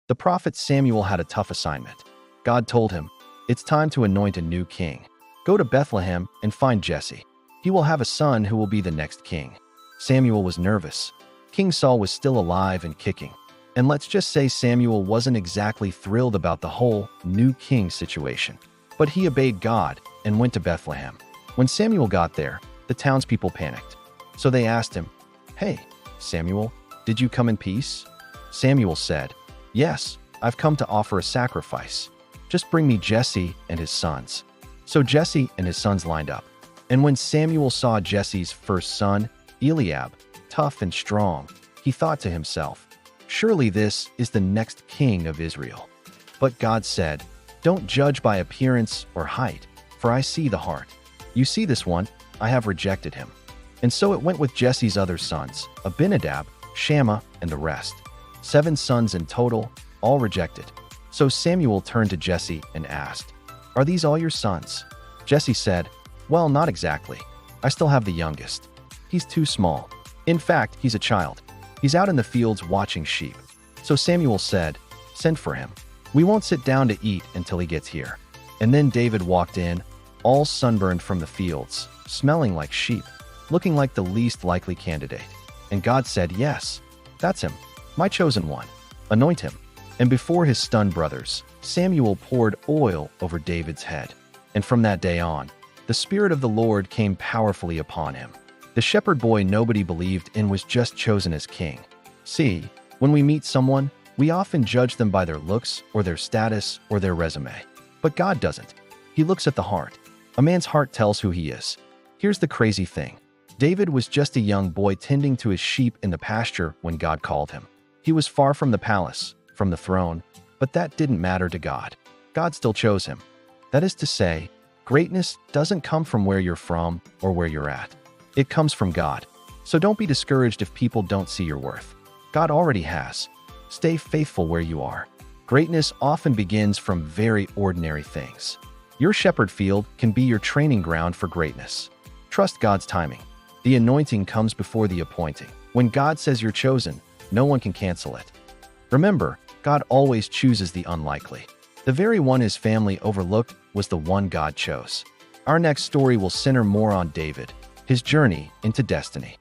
The prophet Samuel had a tough assignment. God told him, "It's time to anoint a new king. Go to Bethlehem and find Jesse. He will have a son who will be the next king." Samuel was nervous. King Saul was still alive and kicking. And let's just say Samuel wasn't exactly thrilled about the whole new king situation. But he obeyed God and went to Bethlehem. When Samuel got there, the townspeople panicked. So they asked him, "Hey, Samuel, did you come in peace?" Samuel said, "Yes, I've come to offer a sacrifice. Just bring me Jesse and his sons." So Jesse and his sons lined up. And when Samuel saw Jesse's first son, Eliab, tough and strong, he thought to himself, "Surely this is the next king of Israel." But God said, "Don't judge by appearance or height, for I see the heart. You see this one, I have rejected him." And so it went with Jesse's other sons, Abinadab, Shammah, and the rest. 7 sons in total, all rejected. So Samuel turned to Jesse and asked, "Are these all your sons?" Jesse said, "Well, not exactly. I still have the youngest. He's too small. In fact, he's a child. He's out in the fields watching sheep." So Samuel said, "Send for him. We won't sit down to eat until he gets here." And then David walked in, all sunburned from the fields, smelling like sheep, looking like the least likely candidate. And God said, "Yes, that's him, my chosen one. Anoint him." And before his stunned brothers, Samuel poured oil over David's head. And from that day on, the Spirit of the Lord came powerfully upon him. The shepherd boy nobody believed in was just chosen as king. See, when we meet someone, we often judge them by their looks or their status or their resume. But God doesn't. He looks at the heart. A man's heart tells who he is. Here's the crazy thing. David was just a young boy tending to his sheep in the pasture when God called him. He was far from the palace, from the throne, but that didn't matter to God. God still chose him. That is to say, greatness doesn't come from where you're from or where you're at. It comes from God. So don't be discouraged if people don't see your worth. God already has. Stay faithful where you are. Greatness often begins from very ordinary things. Your shepherd field can be your training ground for greatness. Trust God's timing. The anointing comes before the appointing. When God says you're chosen, no one can cancel it. Remember, God always chooses the unlikely. The very one his family overlooked was the one God chose. Our next story will center more on David, his journey into destiny.